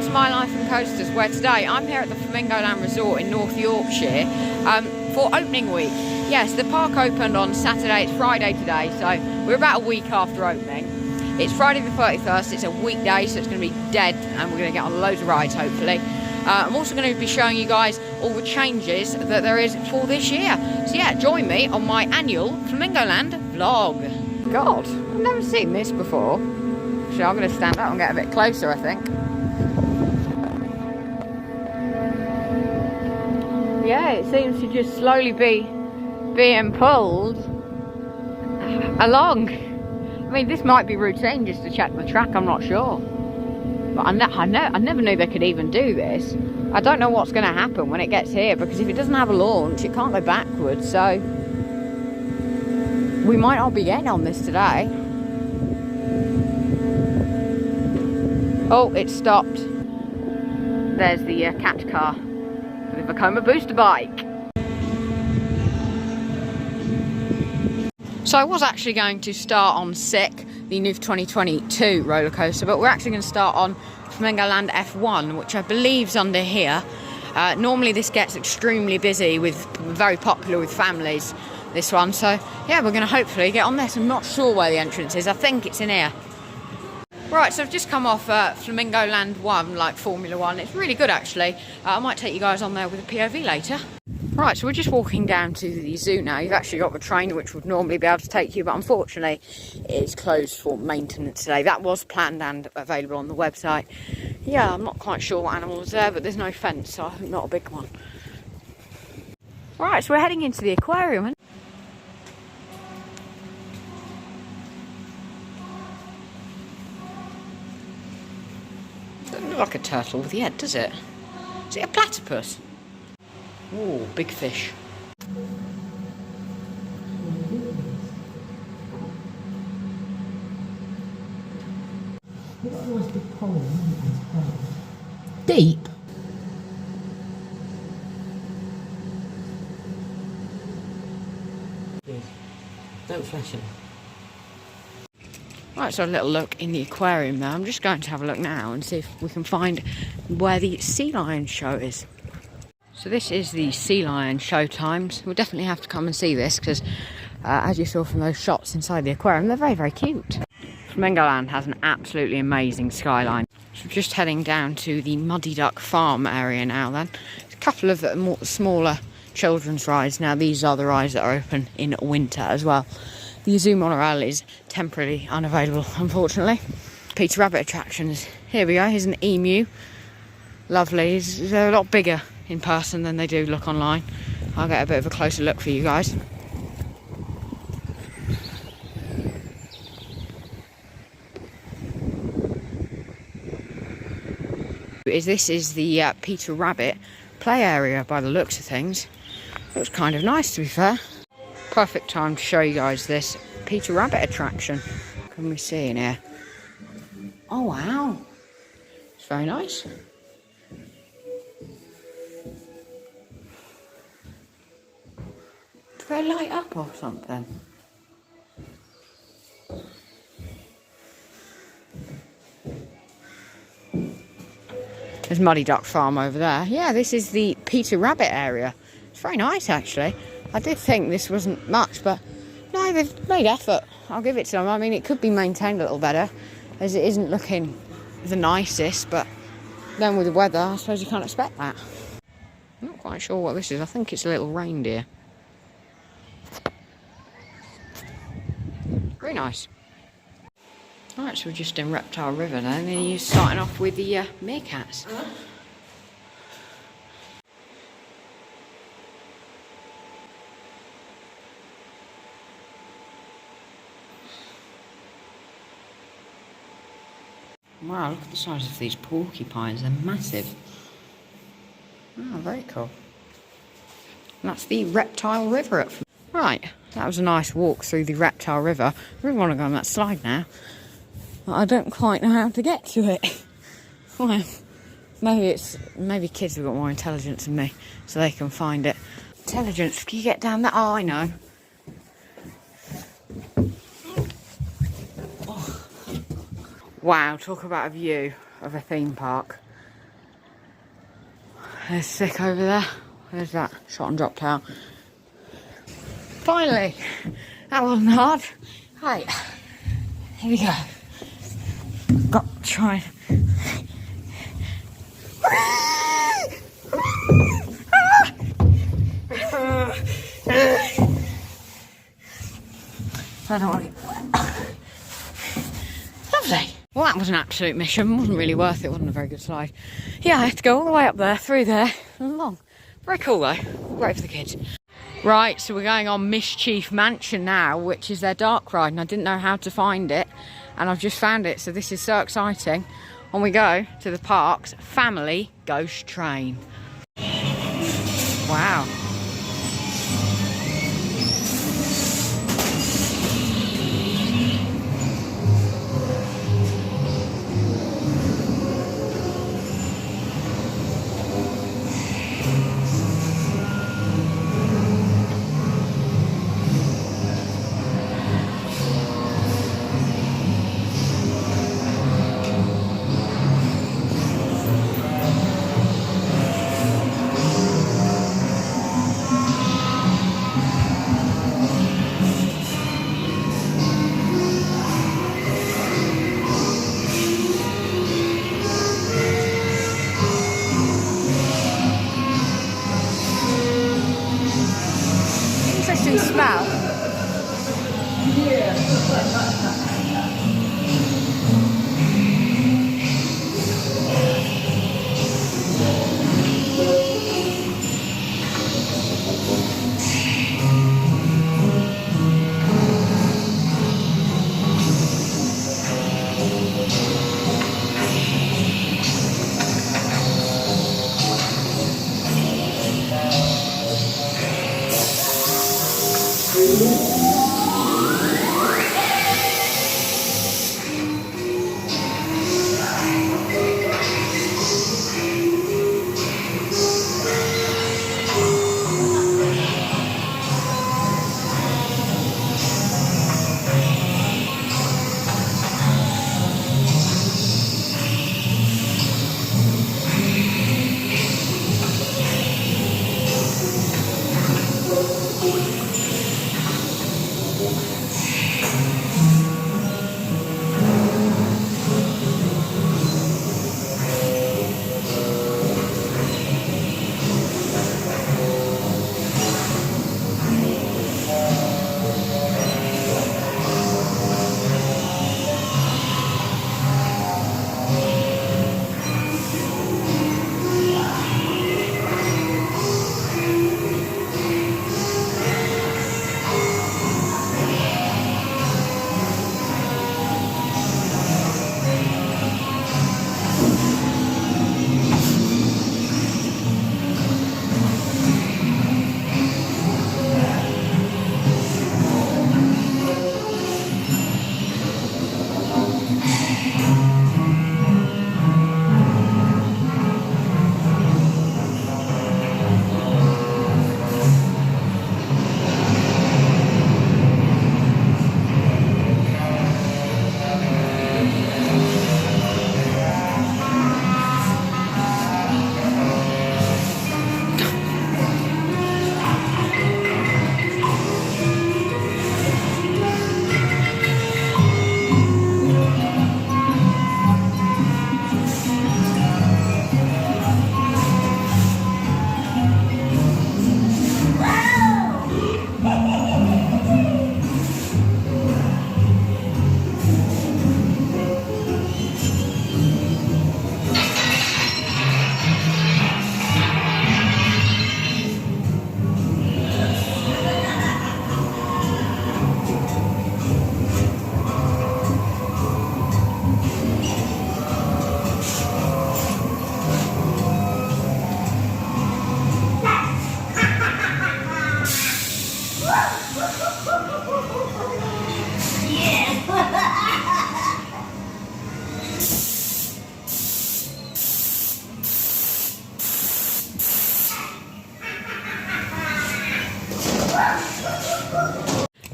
to My Life and Coasters, where today I'm here at the Flamingo Land Resort in North Yorkshire for opening week. Yes, the park opened on Saturday, it's Friday today, so we're about a week after opening. It's Friday the 31st, it's a weekday, so it's going to be dead, and we're going to get on loads of rides hopefully. I'm also going to be showing you guys all the changes that there is for this year. So yeah, join me on my annual Flamingo Land vlog. God, I've never seen this before. Actually, I'm going to stand up and get a bit closer, I think. Yeah, it seems to just slowly be being pulled along. I mean, this might be routine just to check the track, I'm not sure. But I never knew they could even do this. I don't know what's going to happen when it gets here, because if it doesn't have a launch, it can't go backwards, so we might not be getting on this today. Oh, it stopped. There's the cat car with the Vekoma booster bike. So I was actually going to start on Sick, the new 2022 roller coaster, but we're actually going to start on Flamingo Land F1, which I believe is under here. Normally this gets extremely busy, very popular with families, this one. So yeah, we're going to hopefully get on this. I'm not sure where the entrance is. I think it's in here. Right, so I've just come off Flamingo Land 1, like Formula 1. It's really good actually. I might take you guys on there with a POV later. Right, so we're just walking down to the zoo now. You've actually got the train which would normally be able to take you, but unfortunately it's closed for maintenance today. That was planned and available on the website. Yeah, I'm not quite sure what animal is there, but there's no fence, so I think not a big one. Right, so we're heading into the aquarium. Doesn't look like a turtle with the head, does it? Is it a platypus? Oh, big fish. Deep? Don't flash it. Right, so a little look in the aquarium now. I'm just going to have a look now and see if we can find where the sea lion show is. So this is the sea lion show times. We'll definitely have to come and see this because as you saw from those shots inside the aquarium, they're very, very cute. Flamingo Land has an absolutely amazing skyline. So we're just heading down to the Muddy Duck Farm area now then. There's a couple of more smaller children's rides now. These are the rides that are open in winter as well. The zoo monorail is temporarily unavailable, unfortunately. Peter Rabbit attractions. Here we go, here's an emu. Lovely, they're a lot bigger in person than they do look online. I'll get a bit of a closer look for you guys. This is the Peter Rabbit play area by the looks of things. Looks kind of nice, to be fair. Perfect time to show you guys this Peter Rabbit attraction. What can we see in here? Oh wow, it's very nice. Do they light up or something? There's Muddy Duck Farm over there. Yeah, this is the Peter Rabbit area. It's very nice actually. I did think this wasn't much, but no, they've made effort. I'll give it to them. I mean, it could be maintained a little better, as it isn't looking the nicest, but then with the weather, I suppose you can't expect that. I'm not quite sure what this is. I think it's a little reindeer. Very nice. Alright, so we're just in Reptile River now, and then you're starting off with the meerkats. Wow, look at the size of these porcupines, they're massive. Oh, very cool. And that's the Reptile River. Right, that was a nice walk through the Reptile River. I really want to go on that slide now, but I don't quite know how to get to it. Well, maybe kids have got more intelligence than me, so they can find it. Intelligence, can you get down that? Oh, I know. Wow, talk about a view of a theme park. There's sick over there. There's that shot and dropped out. Finally, that wasn't hard. Right, here we go. Got to try. I don't want to get wet. Lovely. Well, that was an absolute mission. Wasn't really worth it. Wasn't a very good slide. Yeah, I had to go all the way up there, through there, and along. Very cool though. Great for the kids. Right, so we're going on Mischief Mansion now, which is their dark ride, and I didn't know how to find it, and I've just found it, so this is so exciting. On we go to the park's family ghost train. Wow. Interesting smell.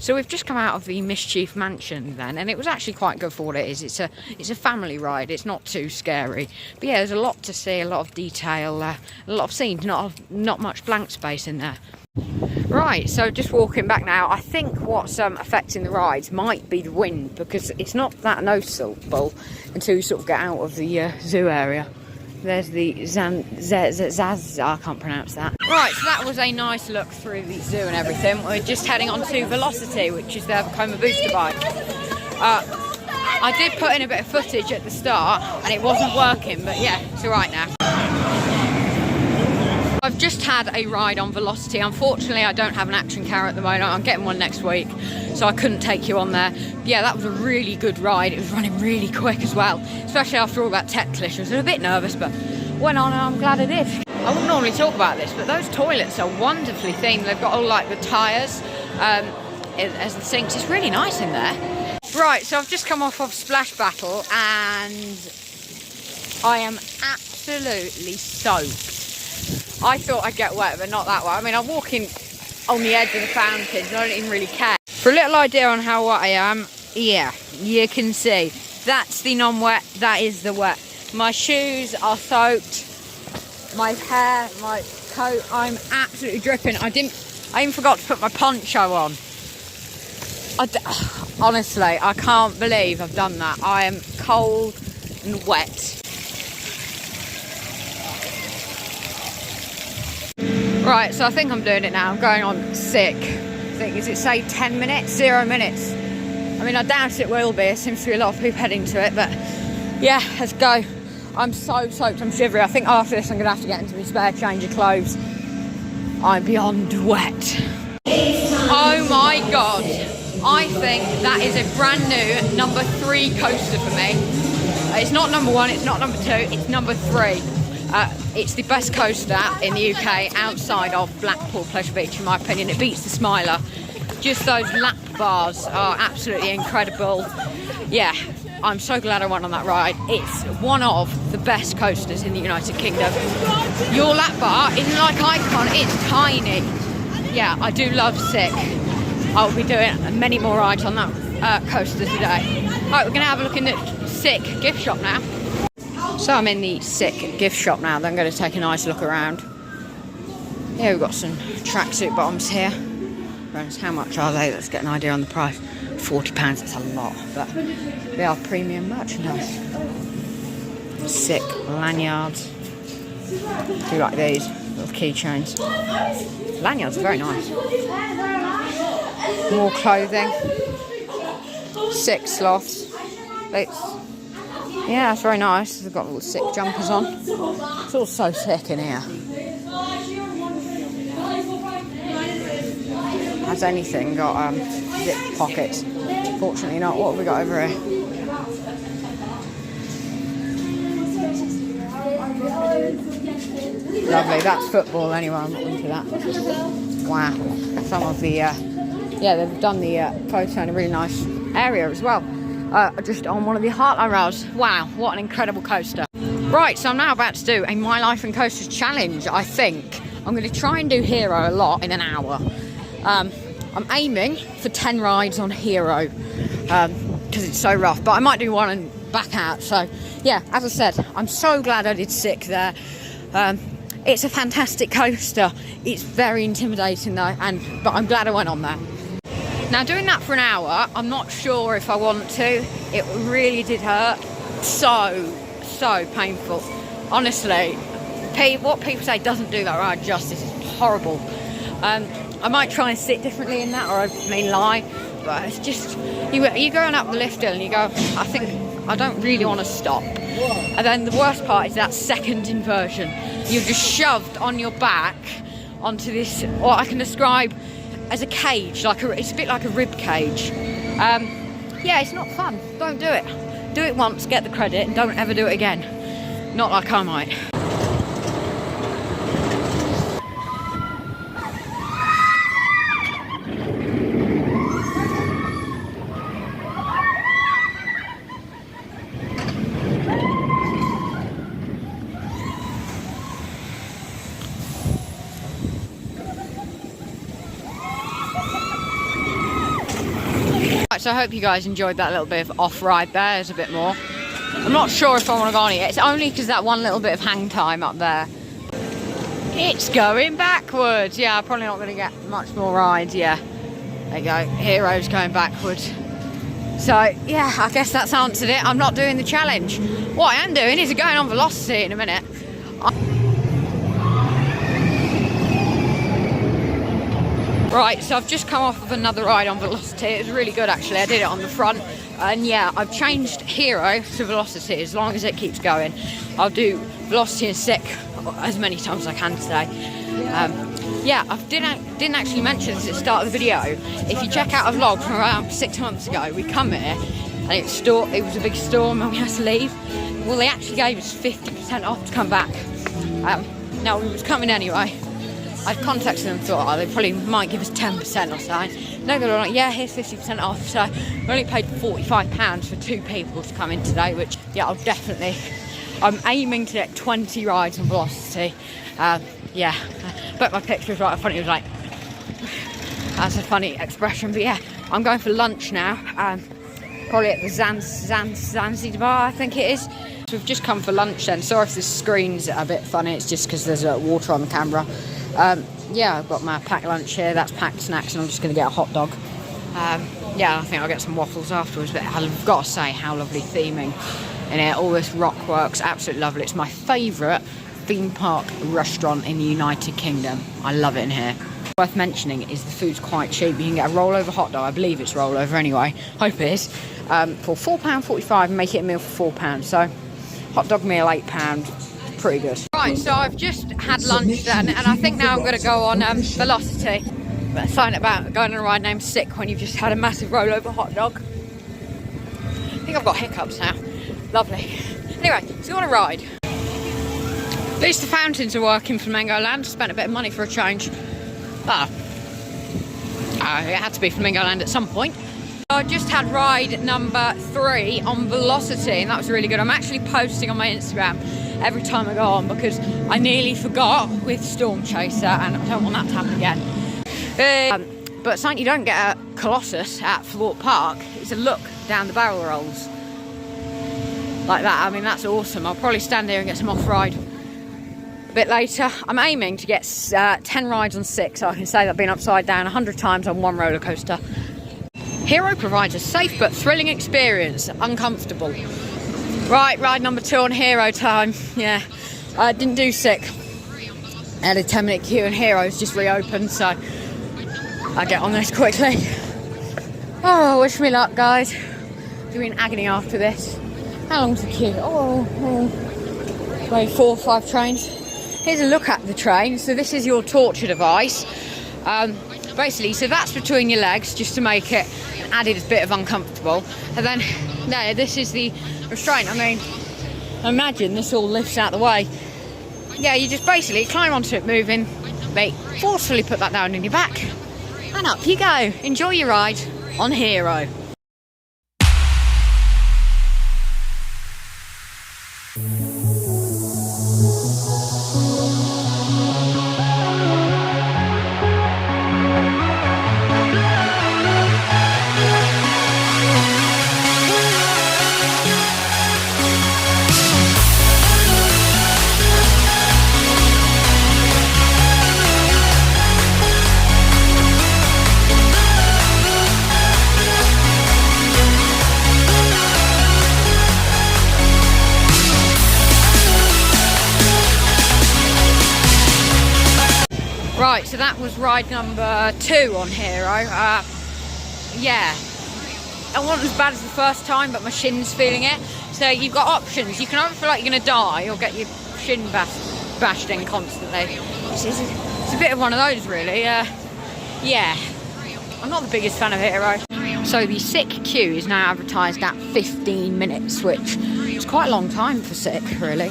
So we've just come out of the Mischief Mansion then, and it was actually quite good for what it is. It's a family ride. It's not too scary. But yeah, there's a lot to see, a lot of detail, a lot of scenes, not much blank space in there. Right, so just walking back now. I think what's affecting the rides might be the wind, because it's not that noticeable until you sort of get out of the zoo area. There's the Zaz, I can't pronounce that. Right, so that was a nice look through the zoo and everything. We're just heading on to Velocity, which is their Vekoma booster bike. I did put in a bit of footage at the start and it wasn't working, but yeah, it's alright now. I've just had a ride on Velocity. Unfortunately, I don't have an action car at the moment. I'm getting one next week, so I couldn't take you on there. But yeah, that was a really good ride. It was running really quick as well, especially after all that tech glitch. I was a bit nervous, but went on and I'm glad I did. I wouldn't normally talk about this, but those toilets are wonderfully themed. They've got all like the tyres as the sinks. It's really nice in there. Right, so I've just come off of Splash Battle and I am absolutely soaked. I thought I'd get wet, but not that way. I mean, I'm walking on the edge of the fountains and I don't even really care. For a little idea on how wet I am, yeah, you can see. That's the non-wet, that is the wet. My shoes are soaked, my hair, my coat, I'm absolutely dripping. I even forgot to put my poncho on. Honestly, I can't believe I've done that. I am cold and wet. Right, so I think I'm doing it now. I'm going on sick. I think, does it say 10 minutes? 0 minutes. I mean, I doubt it will be. There seems to be a lot of people heading to it, but yeah, let's go. I'm so soaked, I'm shivery. I think after this I'm going to have to get into my spare change of clothes. I'm beyond wet. Oh my God. I think that is a brand new number 3 coaster for me. It's not number 1, it's not number 2, it's number 3. It's the best coaster in the UK outside of Blackpool Pleasure Beach, in my opinion. It beats the Smiler. Just those lap bars are absolutely incredible. Yeah, I'm so glad I went on that ride. It's one of the best coasters in the United Kingdom. Your lap bar isn't like Icon, it's tiny. Yeah, I do love Sick. I'll be doing many more rides on that coaster today. Right, we're going to have a look in the Sick gift shop now. So I'm in the Sick gift shop now. Then I'm going to take a nice look around. Yeah, we've got some tracksuit bottoms here. How much are they? Let's get an idea on the price. £40, that's a lot, but they are premium merchandise. Sick lanyards. Do you like these little keychains? Lanyards are very nice. More clothing. Sick sloths. Yeah, that's very nice. They've got little Sick jumpers on. It's all so sick in here. Has anything got zip pockets? Fortunately not. What have we got over here? Lovely, that's football anyway, I'm not into that. Wow. Some of the, yeah, they've done the photo in a really nice area as well. Just on one of the Heartline rails. Wow, what an incredible coaster. Right, so I'm now about to do a My Life in Coasters challenge, I think. I'm going to try and do Hero a lot in an hour. I'm aiming for 10 rides on Hero because it's so rough, but I might do one and back out. So yeah, as I said, I'm so glad I did Sick there. It's a fantastic coaster. It's very intimidating though, but I'm glad I went on there. Now doing that for an hour, I'm not sure if I want to. It really did hurt. So painful. Honestly, what people say doesn't do that ride justice. It's horrible. I might try and sit differently in that, or I may lie, but it's just, you're going up the lift hill and you go, I think I don't really want to stop. And then the worst part is that second inversion. You're just shoved on your back onto this, what I can describe as a cage, it's a bit like a rib cage. Yeah, it's not fun. Don't do it. Do it once, get the credit, and don't ever do it again. Not like I might. so I hope you guys enjoyed that little bit of off-ride there. There's a bit more. I'm not sure if I want to go on it. It's only because that one little bit of hang time up there. It's going backwards. Yeah, I'm probably not going to get much more rides. Yeah, there you go. Hero's going backwards. So, yeah, I guess that's answered it. I'm not doing the challenge. What I am doing is going on Velocity in a minute. Right, so I've just come off of another ride on Velocity. It was really good, actually. I did it on the front. And, yeah, I've changed Hero to Velocity as long as it keeps going. I'll do Velocity and Sick as many times as I can today. Yeah, I didn't actually mention this at the start of the video. If you check out a vlog from around 6 months ago, we come here and it was a big storm and we had to leave. Well, they actually gave us 50% off to come back. Now, we was coming anyway. I'd contacted them and thought, oh, they probably might give us 10% or something. No, they were like, yeah, here's 50% off. So we only paid £45 for 2 people to come in today, which, yeah, I'm aiming to get 20 rides on Velocity. Yeah, but my picture was right. I thought it was like, that's a funny expression, but yeah, I'm going for lunch now. Probably at the Zanzibar, I think it is. So we've just come for lunch then. Sorry if the screen's a bit funny, it's just because there's water on the camera. Yeah, I've got my packed lunch here, that's packed snacks, and I'm just going to get a hot dog. Yeah, I think I'll get some waffles afterwards, but I've got to say how lovely theming in here. All this rock works, absolutely lovely. It's my favourite theme park restaurant in the United Kingdom. I love it in here. Worth mentioning is the food's quite cheap. You can get a rollover hot dog, I believe it's rollover anyway, hope it is, for £4.45 and make it a meal for £4. So hot dog meal £8, pretty good. Right, so I've just had lunch then, and I think now I'm going to go on Velocity. But something about going on a ride named Sick when you've just had a massive rollover hot dog. I think I've got hiccups now. Lovely. Anyway, so you want to ride? At least the fountains are working for Flamingo Land. Spent a bit of money for a change. It had to be Flamingo Land at some point. I just had ride number 3 on Velocity, and that was really good. I'm actually posting on my Instagram every time I go on because I nearly forgot with Storm Chaser, and I don't want that to happen again. But something you don't get at Colossus at Fort Park is a look down the barrel rolls. Like that. I mean, that's awesome. I'll probably stand here and get some off-ride a bit later. I'm aiming to get 10 rides on 6, so I can say that I've been upside down 100 times on one roller coaster. Hero provides a safe but thrilling experience. Uncomfortable. Right, ride number 2 on Hero time. Yeah, I didn't do Sick. I had a 10-minute queue and Hero's just reopened, so I'll get on this quickly. Oh, wish me luck, guys. I've been in agony after this. How long's the queue? Maybe 4 or 5 trains. Here's a look at the train. So this is your torture device. Basically, so that's between your legs, just to make it an added bit of uncomfortable. And then, there, this is the restraint. I mean, imagine this all lifts out the way. Yeah, you just basically climb onto it, moving, forcefully put that down in your back, and up you go. Enjoy your ride on Hero. Right, so that was ride number 2 on Hero. Yeah, it wasn't as bad as the first time, but my shin's feeling it. So you've got options. You can either feel like you're going to die or get your shin bashed in constantly. It's a bit of one of those, really. Yeah, I'm not the biggest fan of Hero. So the Sick queue is now advertised at 15 minutes, which is quite a long time for Sick, really,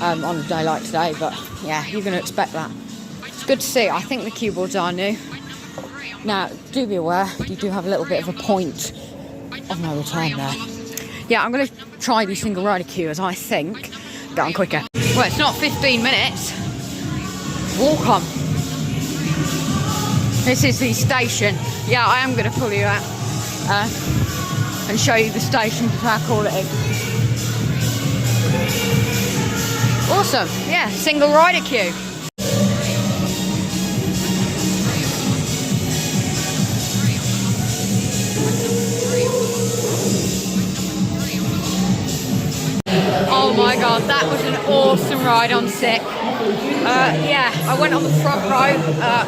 on a day like today. But yeah, you're going to expect that. It's good to see. I think the queue boards are new. Now, do be aware, you do have a little bit of a point of no return there. Yeah, I'm going to try the single rider queue, as I think get on quicker. Well, it's not 15 minutes. Walk on. This is the station. Yeah, I am going to pull you out. and show you the station to how cool it is. Awesome, yeah, single rider queue. Oh my god, that was an awesome ride on Sick. Yeah, I went on the front row.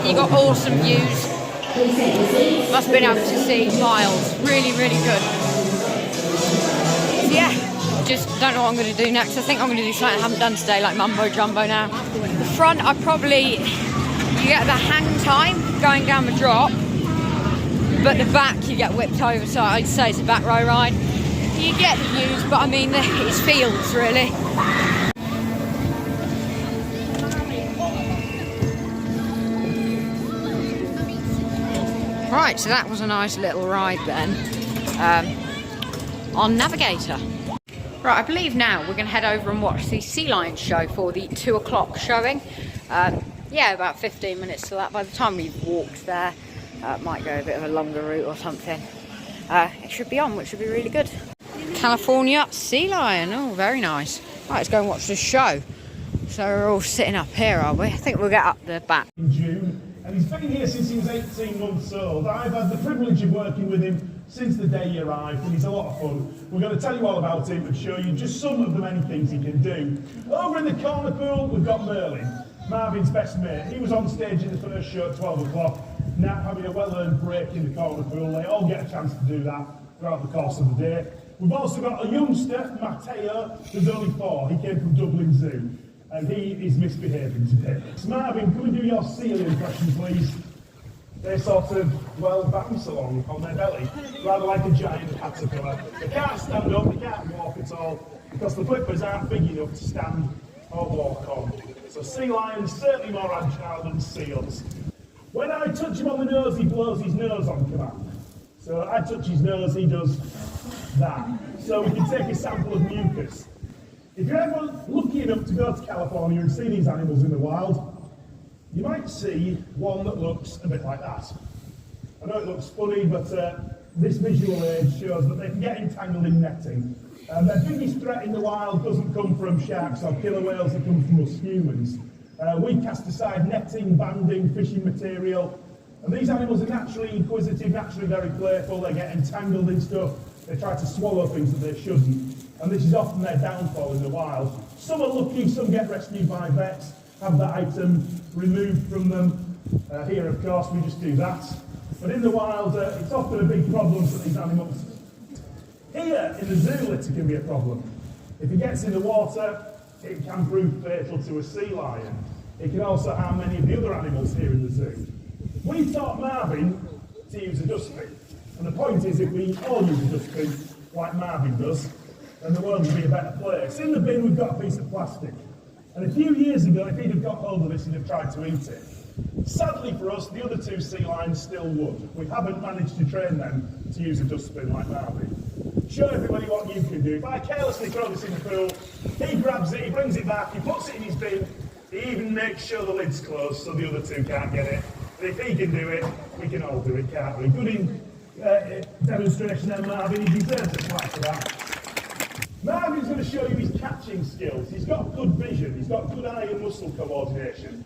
You got awesome views. Must have been able to see miles. Really, really good. Yeah, just don't know what I'm going to do next. I think I'm going to do something I haven't done today, like mumbo jumbo now. The front, you get the hang time going down the drop, but the back you get whipped over. So I'd say it's a back row ride. You get the views, but I mean, it's fields really. Right, so that was a nice little ride then on Navigator. Right, I believe now we're going to head over and watch the Sea Lion show for the 2 o'clock showing. Yeah, about 15 minutes to that. By the time we've walked there, might go a bit of a longer route or something. It should be on, which should be really good. California Sea Lion, oh very nice. Right, let's go and watch the show. So we're all sitting up here, are we? I think we'll get up the back. In June, and he's been here since he was 18 months old. I've had the privilege of working with him since the day he arrived, and he's a lot of fun. We're going to tell you all about him and show you just some of the many things he can do. Over in the corner pool, we've got Merlin, Marvin's best mate. He was on stage in the first show at 12 o'clock, now having a well-earned break in the corner pool. They all get a chance to do that throughout the course of the day. We've also got a youngster, Matteo, who's only 4. He came from Dublin Zoo, and he is misbehaving today. So Marvin, can we do your seal impression, please? They sort of, well, bounce along on their belly, rather like a giant caterpillar. They can't stand up, they can't walk at all, because the flippers aren't big enough to stand or walk on. So sea lions certainly more agile than seals. When I touch him on the nose, he blows his nose on command. So I touch his nose, he does that. So we can take a sample of mucus. If you're ever lucky enough to go to California and see these animals in the wild, you might see one that looks a bit like that. I know it looks funny, but this visual aid shows that they can get entangled in netting. Their biggest threat in the wild doesn't come from sharks or killer whales, it comes from us humans. We cast aside netting, banding, fishing material, and these animals are naturally inquisitive, naturally very playful. They get entangled in stuff, they try to swallow things that they shouldn't, and this is often their downfall in the wild. Some are lucky, some get rescued by vets, have that item removed from them. Here, of course, we just do that. But in the wild, it's often a big problem for these animals. Here, in the zoo, litter can be a problem. If it gets in the water, it can prove fatal to a sea lion. It can also harm many of the other animals here in the zoo. We taught Marvin to use a dustbin. And the point is, if we all use a dustbin like Marvin does, then the world would be a better place. In the bin, we've got a piece of plastic. And a few years ago, if he'd have got hold of this, he'd have tried to eat it. Sadly for us, the other 2 sea lions still would. We haven't managed to train them to use a dustbin like Marvin. Show everybody what you can do. If I carelessly throw this in the pool, he grabs it, he brings it back, he puts it in his bin, he even makes sure the lid's closed so the other 2 can't get it. But if he can do it, we can all do it, can't we? Good demonstration there, Marvin. He deserves a clap for that. Marvin's going to show you his catching skills. He's got good vision, he's got good eye and muscle coordination,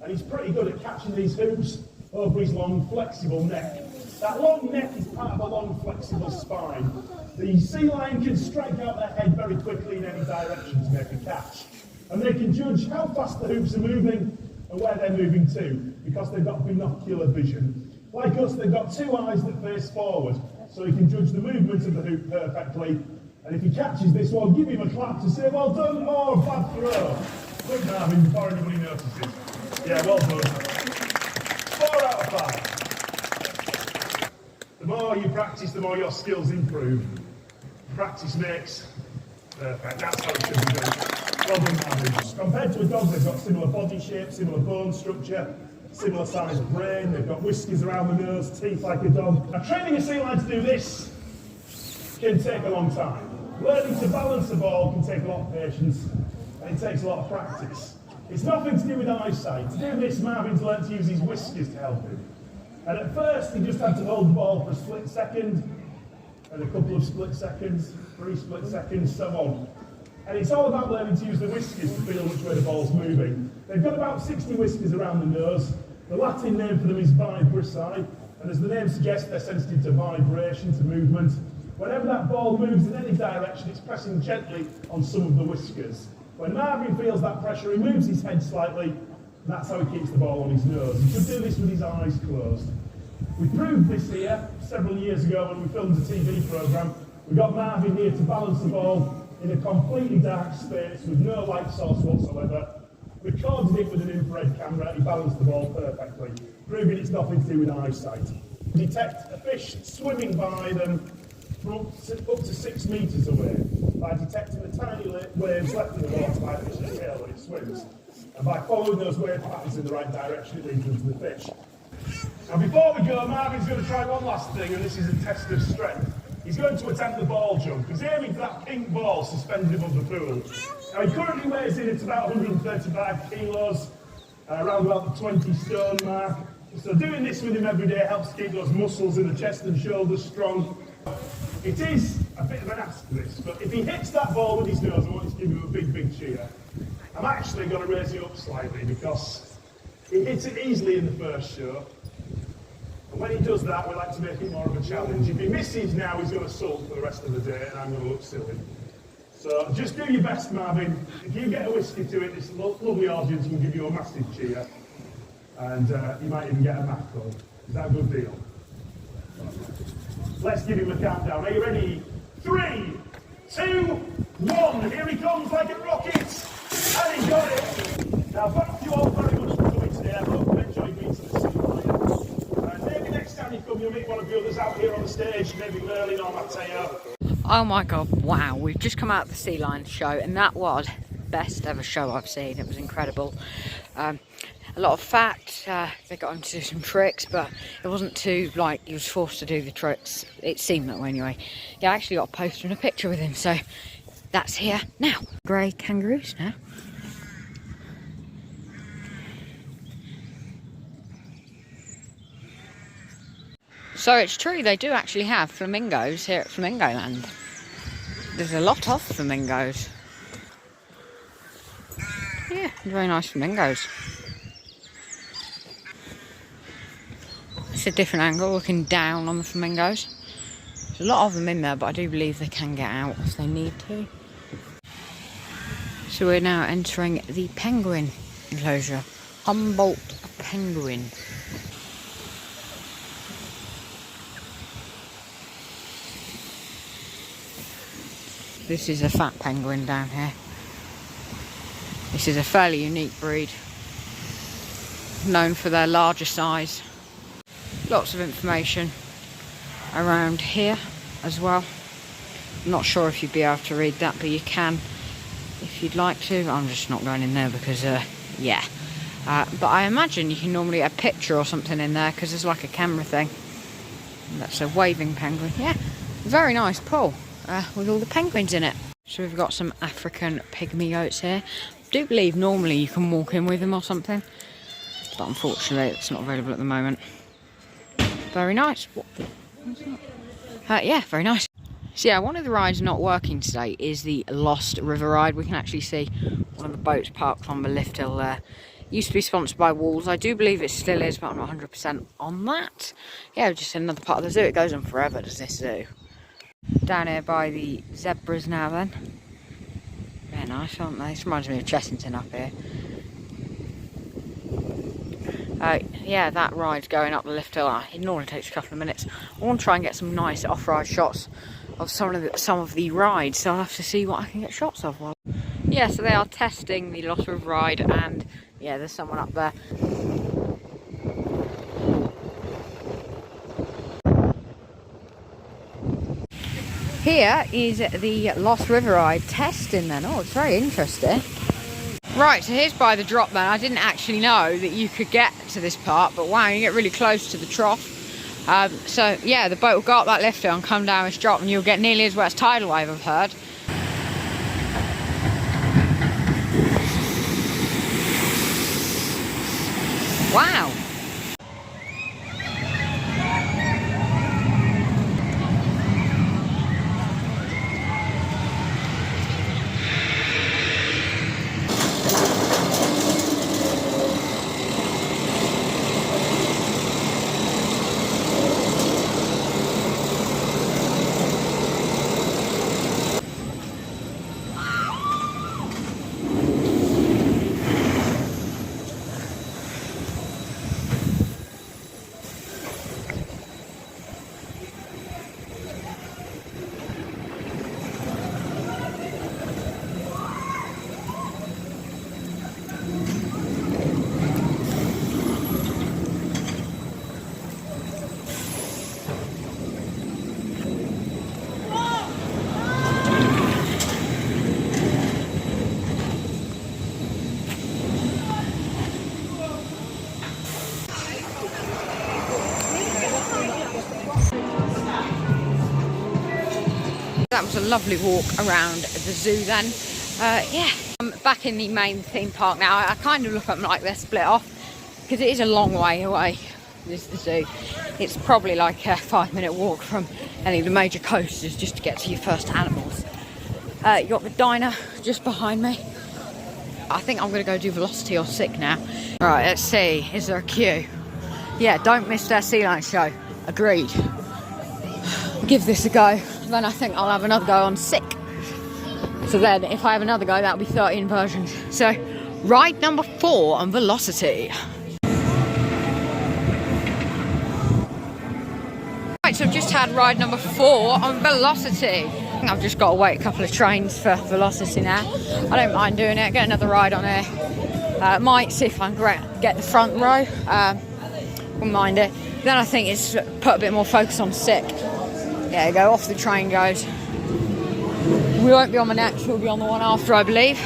and he's pretty good at catching these hoops over his long, flexible neck. That long neck is part of a long, flexible spine. The sea lion can strike out their head very quickly in any direction to make a catch. And they can judge how fast the hoops are moving and where they're moving to, because they've got binocular vision. Like us, they've got 2 eyes that face forward, so he can judge the movement of the hoop perfectly. And if he catches this one, give him a clap to say, well done, or bad throw. Quick, Marvin, before anybody notices. Yeah, well done. 4 out of 5. The more you practice, the more your skills improve. Practice makes perfect. That's how it should be done. Well done, Marvin. Compared to a dog, they've got similar body shape, similar bone structure, similar sized brain, they've got whiskers around the nose, teeth like a dog. Now, training a sea lion to do this can take a long time. Learning to balance the ball can take a lot of patience, and it takes a lot of practice. It's nothing to do with eyesight. To do this, Marvin's learned to use his whiskers to help him. And at first, he just had to hold the ball for a split second, and a couple of split seconds, 3 split seconds, so on. And it's all about learning to use the whiskers to feel which way the ball's moving. They've got about 60 whiskers around the nose. The Latin name for them is vibrissae, and as the name suggests, they're sensitive to vibration, to movement. Whenever that ball moves in any direction, it's pressing gently on some of the whiskers. When Marvin feels that pressure, he moves his head slightly, and that's how he keeps the ball on his nose. He should do this with his eyes closed. We proved this here several years ago when we filmed a TV programme. We got Marvin here to balance the ball in a completely dark space with no light source whatsoever. Recorded it with an infrared camera, he balanced the ball perfectly, proving it's nothing to do with eyesight. Detect a fish swimming by them from up to 6 metres away by detecting the tiny waves left in the water by the fish's tail when it swims. And by following those wave patterns in the right direction, it leads them to the fish. Now before we go, Marvin's going to try one last thing, and this is a test of strength. He's going to attempt the ball jump. He's aiming for that pink ball suspended above the pool. Now he currently weighs in at about 135 kilos, around about the 20 stone mark. So doing this with him every day helps keep those muscles in the chest and shoulders strong. It is a bit of an ask this, but if he hits that ball with his nose, I want you to give him a big, big cheer. I'm actually going to raise you up slightly because he hits it easily in the first show. And when he does that, we like to make it more of a challenge. If he misses now, he's going to sulk for the rest of the day, and I'm going to look silly. So just do your best, Marvin. If you get a whiskey to it, this lovely audience will give you a massive cheer. And you might even get a mackerel. Is that a good deal? Let's give him a countdown. Are you ready? 3, 2, 1. Here he comes like a rocket. And he got it. Now, thank you all very much for coming today. I hope you enjoyed meeting the sea lion. Maybe next time you come, you'll meet one of the others out here on the stage. Maybe Merlin or Matteo. Oh my god, wow, we've just come out of the Sea Lion show, and that was the best ever show I've seen. It was incredible. A lot of facts, they got him to do some tricks, but it wasn't too, like, he was forced to do the tricks. It seemed that way anyway. Yeah, I actually got a poster and a picture with him, so that's here now. Grey kangaroos now. So it's true, they do actually have flamingos here at Flamingo Land. There's a lot of flamingos. Yeah, very nice flamingos. It's a different angle, looking down on the flamingos. There's a lot of them in there, but I do believe they can get out if they need to. So we're now entering the penguin enclosure. Humboldt penguin. This is a fat penguin down here. This is a fairly unique breed, known for their larger size. Lots of information around here as well. I'm not sure if you'd be able to read that, but you can if you'd like to. I'm just not going in there because, yeah. But I imagine you can normally get a picture or something in there because there's like a camera thing. That's a waving penguin. Yeah, very nice pool with all the penguins in it. So we've got some African pygmy goats here. I do believe normally you can walk in with them or something, but unfortunately it's not available at the moment. Very nice. Yeah, very nice. So yeah, one of the rides not working today is the Lost River ride. We can actually see one of the boats parked on the lift hill there. Used to be sponsored by Wolves. I do believe it still is, but I'm not 100% on that. Yeah, just another part of the zoo. It goes on forever, does this zoo. Down here by the zebras now then. Very nice, aren't they? This reminds me of Chessington up here. Yeah, that ride's going up the lift hill. It normally takes a couple of minutes. I want to try and get some nice off-ride shots of some of the rides, so I'll have to see what I can get shots of. Yeah, so they are testing the Lost River ride, and yeah, there's someone up there. Here is the Lost River ride testing then. Oh, it's very interesting. Right, so here's by the drop then. I didn't actually know that you could get to this part, but wow, you get really close to the trough. So yeah, the boat will go up that lift hill and come down this drop, and you'll get nearly as wet as tidal wave, I've heard. Wow. that was a lovely walk around the zoo then. Yeah, I'm back in the main theme park now. I kind of look at them like they're split off because it is a long way away. This is the zoo. It's probably like a 5-minute walk from any of the major coasters just to get to your first animals. You got the diner just behind me. I think I'm going to go do Velocity or Sick now. Right, let's see. Is there a queue? Yeah, don't miss their sea lion show. Agreed. Give this a go. Then I think I'll have another go on Sick. So then, if I have another go, that'll be 13 versions. So, ride number 4 on Velocity. Right, so I've just had ride number 4 on Velocity. I think I've just got to wait a couple of trains for Velocity now. I don't mind doing it. Get another ride on here. Might see if I can get the front row. Wouldn't mind it. Then I think it's put a bit more focus on Sick. There you go, off the train goes. We won't be on the next, we'll be on the one after, I believe.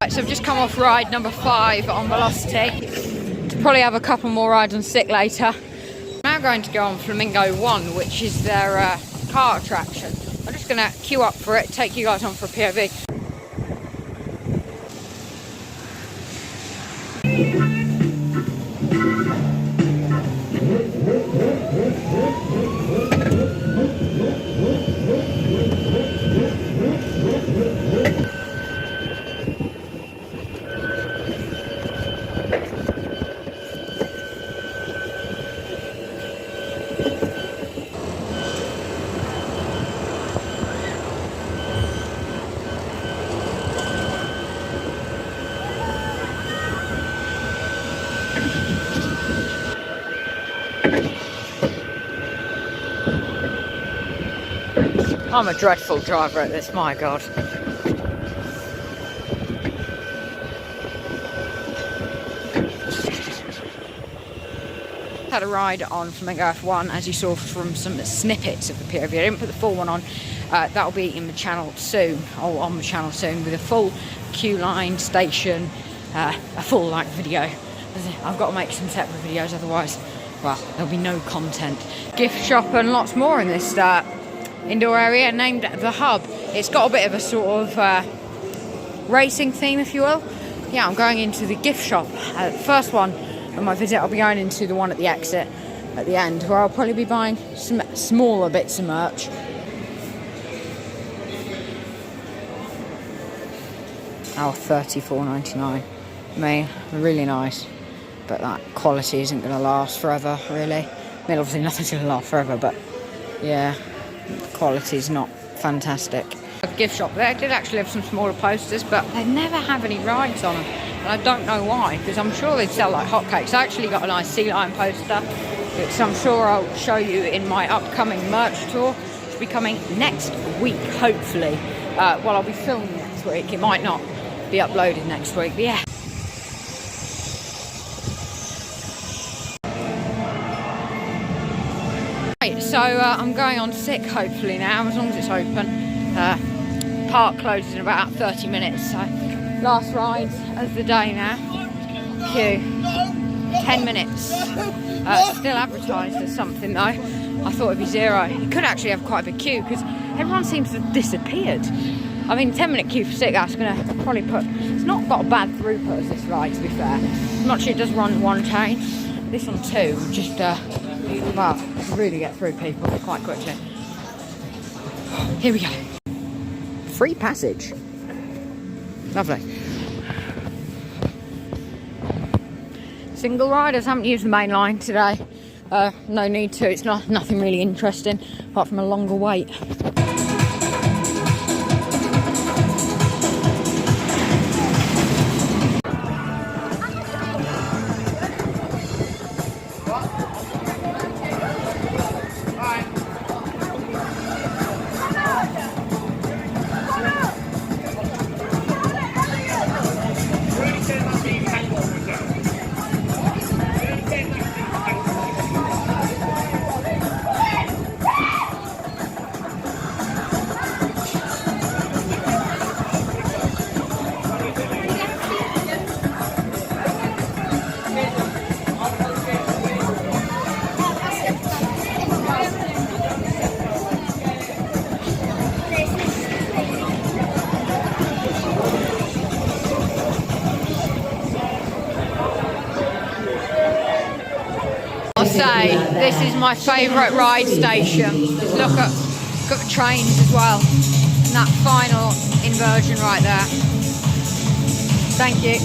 Right, so I've just come off ride number 5 on Velocity. Probably have a couple more rides on Sick later. I'm now going to go on Flamingo 1, which is their car attraction. I'm just going to queue up for it, take you guys on for a POV. I'm a dreadful driver at this, my God. Had a ride on Flamingo F1, as you saw from some snippets of the POV. I didn't put the full one on. That'll be in the channel soon, or on the channel soon, with a full queue line, station, a full video. I've got to make some separate videos, otherwise, well, there'll be no content. Gift shop and lots more in this indoor area named The Hub. It's got a bit of a sort of racing theme, if you will. Yeah, I'm going into the gift shop. The first one of my visit, I'll be going into the one at the exit at the end, where I'll probably be buying some smaller bits of merch. Oh, $34.99. I mean, really nice. But that quality isn't going to last forever, really. I mean, obviously nothing's going to last forever, but yeah. The quality's not fantastic. A gift shop there did actually have some smaller posters, but they never have any rides on them, and I don't know why, because I'm sure they'd sell like hotcakes. I actually got a nice sea lion poster, which I'm sure I'll show you in my upcoming merch tour, which will be coming next week, hopefully. Well, I'll be filming next week. It might not be uploaded next week, but yeah. So I'm going on Sick hopefully now, as long as it's open. Park closes in about 30 minutes, so last ride of the day now. Queue, 10 minutes. Still advertised as something though. I thought it'd be 0. You could actually have quite a big queue because everyone seems to have disappeared. I mean, 10-minute queue for Sick, that's going to probably put... It's not got a bad throughput as this ride, to be fair. Much it does run 1 train. This one too, just... well, really get through people quite quickly. Here we go. Free passage. Lovely. Single riders, haven't used the main line today. No need to, it's nothing really interesting apart from a longer wait. say, this is my favourite ride station. Just look at got the trains as well. And that final inversion right there. Thank you.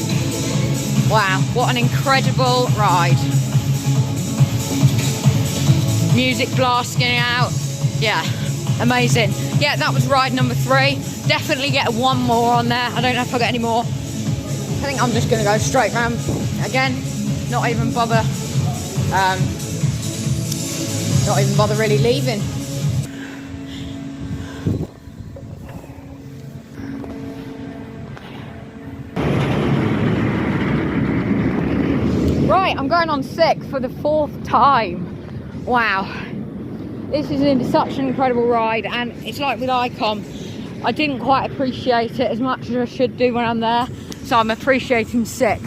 Wow, what an incredible ride. Music blasting out. Yeah, amazing. Yeah, that was ride number 3. Definitely get one more on there. I don't know if I get any more. I think I'm just going to go straight round again. Not even bother really leaving. Right, I'm going on 6 for the 4th time. Wow, this is such an incredible ride, and it's like with Icon, I didn't quite appreciate it as much as I should do when I'm there, so I'm appreciating 6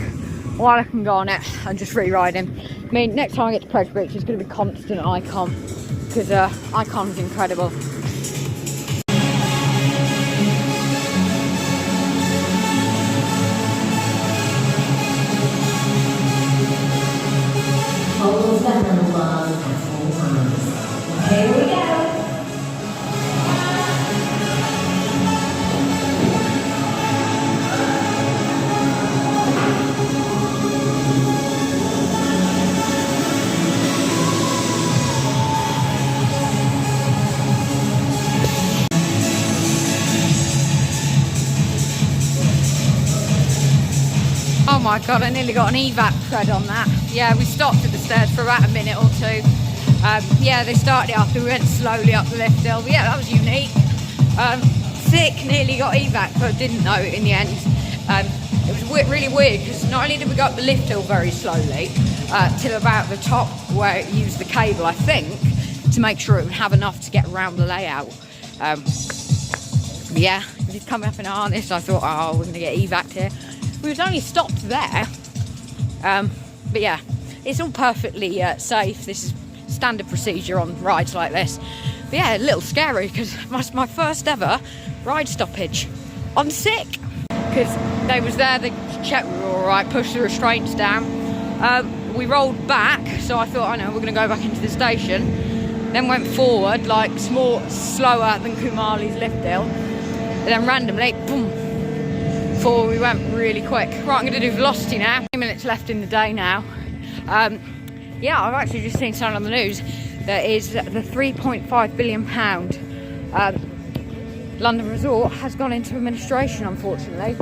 while I can go on it and just re-ride him. I mean, next time I get to Pleasure Beach, it's going to be constant Icon, because Icon is incredible. Hold that number 1 at all times. Here we go. Oh my god, I nearly got an evac thread on that. Yeah, we stopped at the stairs for about a minute or 2. Yeah, they started it up and we went slowly up the lift hill. But yeah, that was unique. Sick, nearly got evac, but didn't know in the end. It was really weird because not only did we go up the lift hill very slowly till about the top where it used the cable, I think, to make sure it would have enough to get around the layout. Yeah, we did come up in a harness. I thought, oh, we're going to get evac here. We was only stopped there, but yeah, it's all perfectly safe. This is standard procedure on rides like this. But yeah, a little scary because it's my first ever ride stoppage. I'm sick because they was there, they checked we were all right, pushed the restraints down. We rolled back, so I thought, I know, we're going to go back into the station. Then went forward, like slower than Kumali's lift hill. And then randomly, boom. Before we went really quick. Right, I'm going to do velocity now. 2 minutes left in the day now. Yeah, I've actually just seen something on the news. There is the £3.5 billion London Resort has gone into administration, unfortunately.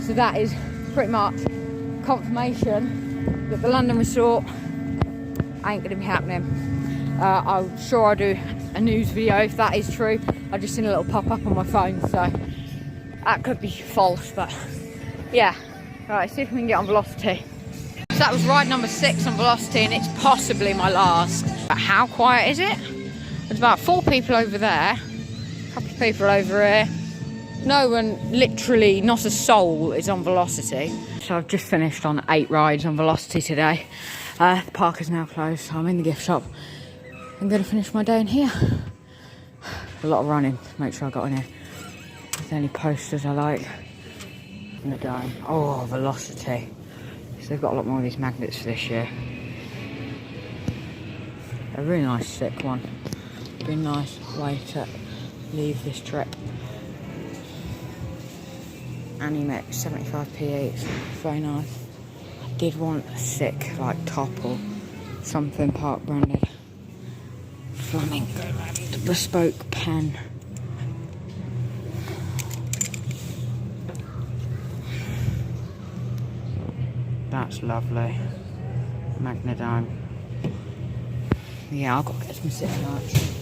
So that is pretty much confirmation that the London Resort ain't going to be happening. I'm sure I'll do a news video if that is true. I've just seen a little pop up on my phone, so that could be false, but yeah. Right, see if we can get on velocity. So that was ride number 6 on velocity, and it's possibly my last. But how quiet is it? There's about 4 people over there, a couple of people over here. No one, literally not a soul is on velocity. So I've just finished on 8 rides on velocity today. The park is now closed, so I'm in the gift shop. I'm going to finish my day in here. A lot of running to make sure I got in here. There's any posters I like. And the dome. Oh, velocity. So they've got a lot more of these magnets for this year. A really nice thick one. Be a nice way to leave this trip. Animate 75p each. Very nice. I did want a sick like top or something park branded. Flamingo and bespoke pen. That's lovely. Magnadime. Yeah, I've got to get some sitting lights.